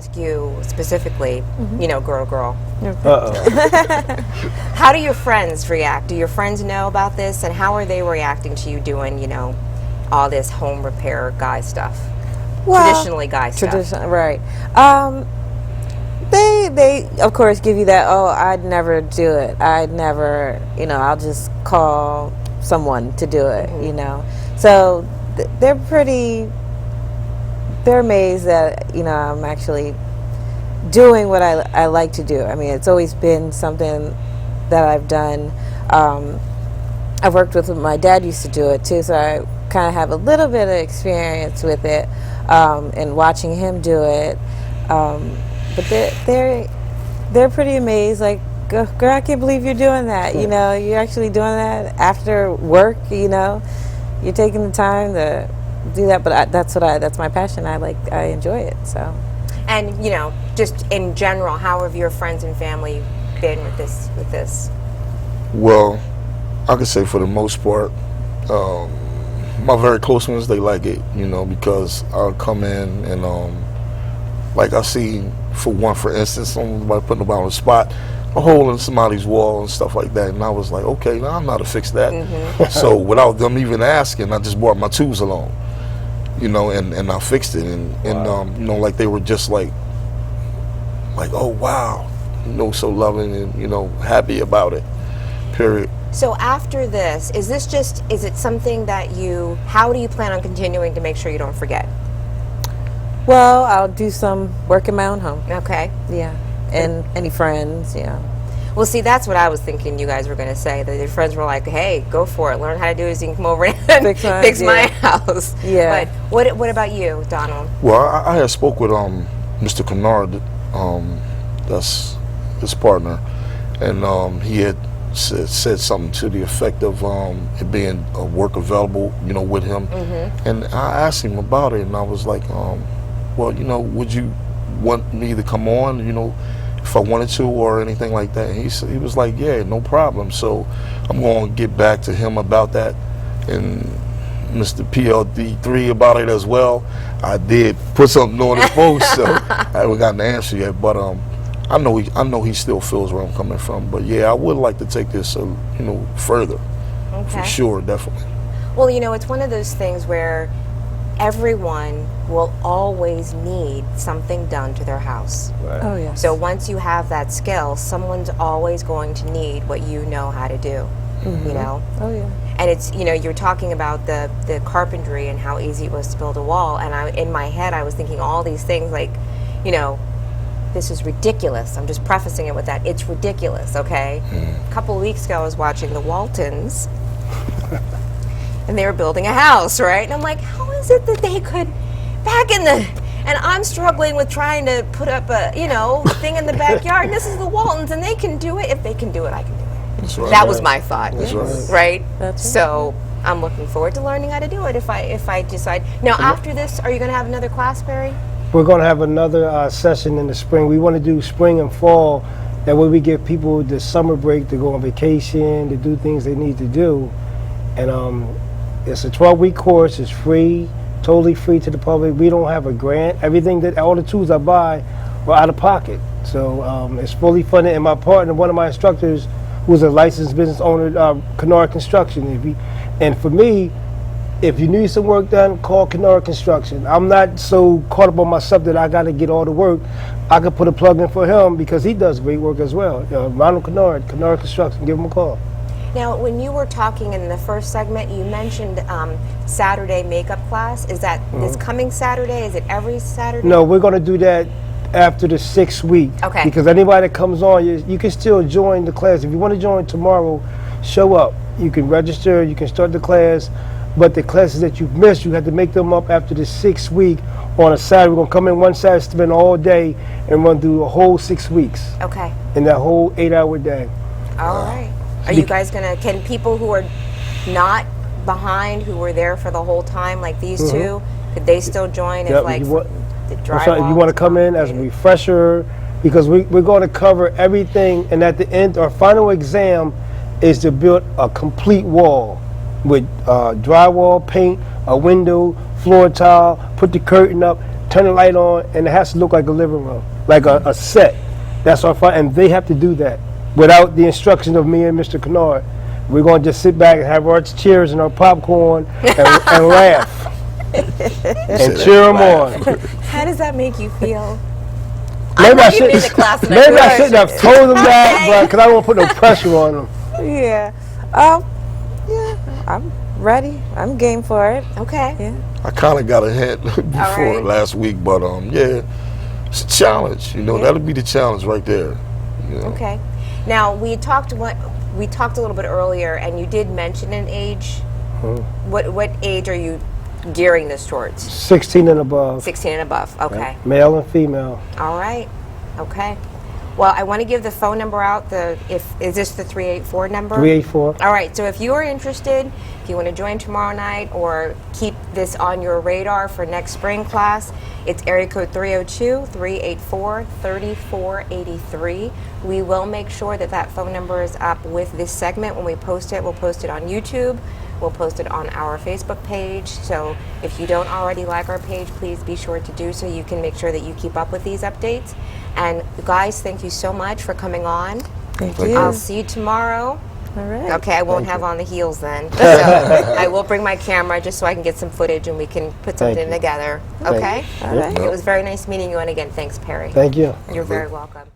ask you specifically, you know, girl. Uh-oh. How do your friends react? Do your friends know about this, and how are they reacting to you doing, you know, all this home repair guy stuff? Well, Traditionally guy stuff. Right. They of course give you that, oh, I'd never do it. I'd never, you know, I'll just call someone to do it, you know. So they're amazed that, you know, I'm actually doing what I like to do. I mean, it's always been something that I've done. I've worked with my dad used to do it too, so I kind of have a little bit of experience with it, and watching him do it. But they're pretty amazed. Like, girl, I can't believe you're doing that. You know, you're actually doing that after work. You know, you're taking the time to do that. But that's my passion. I enjoy it. So. And, you know, just in general, how have your friends and family been with this? Well, I could say for the most part, my very close ones, they like it, you know, because I'll come in and like I see, for instance, somebody putting them on the spot, a hole in somebody's wall and stuff like that, and I was like, okay, now I know how to fix that. So without them even asking, I just brought my tools along, you know, and I fixed it, and you know, like they were just like, oh wow, you know, so loving and, you know, happy about it, period. So after this, is it something that how do you plan on continuing to make sure you don't forget? Well, I'll do some work in my own home. Okay. Yeah. And any friends, yeah. Well, see, that's what I was thinking you guys were going to say, that your friends were like, hey, go for it. Learn how to do it so you can come over and fix my house. Yeah. But what about you, Donald? Well, I had spoke with Mr. Kennard, that's his partner, and he had said something to the effect of it being a work available, you know, with him. And I asked him about it, and I was like, well, you know, would you want me to come on, you know, if I wanted to or anything like that? And he was like, yeah, no problem. So I'm going to get back to him about that, and Mr. PLD 3 about it as well. I did put something on his post, so I haven't gotten the answer yet, but I know he still feels where I'm coming from. But yeah, I would like to take this, you know, further. Okay. For sure, definitely. Well, you know, it's one of those things where everyone will always need something done to their house. Right. Oh, yeah. So once you have that skill, someone's always going to need what you know how to do, you know? Oh, yeah. And it's, you know, you're talking about the carpentry and how easy it was to build a wall, and in my head I was thinking all these things like, you know, this is ridiculous. I'm just prefacing it with that. It's ridiculous, okay? A couple of weeks ago I was watching the Waltons, and they were building a house, right? And I'm like, how is it that they could, and I'm struggling with trying to put up a, you know, thing in the backyard, and this is the Waltons, and they can do it. If they can do it, I can do it. That's right. That was my thought, That's right? That's so I'm looking forward to learning how to do it if I decide. Now, after this, are you going to have another class, Barry? We're going to have another session in the spring. We want to do spring and fall. That way we give people the summer break to go on vacation, to do things they need to do. And it's a 12-week course. It's free, totally free to the public. We don't have a grant. All the tools I buy are out of pocket. So it's fully funded. And my partner, one of my instructors, who's a licensed business owner, Kennard Construction. And for me, if you need some work done, call Kennard Construction. I'm not so caught up on myself that I got to get all the work. I could put a plug in for him because he does great work as well. Ronald Kennard Construction, give him a call. Now, when you were talking in the first segment, you mentioned Saturday makeup class. Is that this coming Saturday? Is it every Saturday? No, we're going to do that after the 6th week. Okay. Because anybody that comes on, you can still join the class. If you want to join tomorrow, show up. You can register, you can start the class. But the classes that you've missed, you have to make them up after the 6th week on a Saturday. We're going to come in one Saturday, spend all day, and run through a whole 6 weeks. Okay. In that whole 8-hour day. All right. Are you guys going to, can people who are not behind, who were there for the whole time, like these two, could they still join if, like, the drywall? If you want to come in as a refresher, because we're going to cover everything, and at the end, our final exam is to build a complete wall with drywall, paint, a window, floor tile, put the curtain up. turn the light on, and it has to look like a living room, like a set. That's our fun, and they have to do that without the instructions of me and Mr. Kennard. We're going to just sit back and have our chairs and our popcorn and laugh and cheer them on. How does that make you feel? Maybe I shouldn't. Maybe I shouldn't have told them that, but because I don't want to put no pressure on them. Yeah. Yeah, I'm ready. I'm game for it. Okay. Yeah. I kind of got a hint before right. last week, but yeah, it's a challenge. You know, that'll be the challenge right there. You know? Okay. Now we talked a little bit earlier, and you did mention an age. What age are you gearing this towards? 16 and above. 16 and above. Okay. Male and female. All right. Okay. Well, I want to give the phone number out. Is this the 384 number? 384. All right. So if you are interested, if you want to join tomorrow night or keep this on your radar for next spring class, it's area code 302-384-3483. We will make sure that that phone number is up with this segment when we post it. We'll post it on YouTube. We'll post it on our Facebook page. So if you don't already like our page, please be sure to do so. You can make sure that you keep up with these updates. And guys, thank you so much for coming on. Thank you. I'll see you tomorrow. All right. Okay, I won't have on the heels then. So I will bring my camera just so I can get some footage and we can put something you. together. Okay? All right. It was very nice meeting you, and again, thanks, Perry. Thank you. You're very welcome.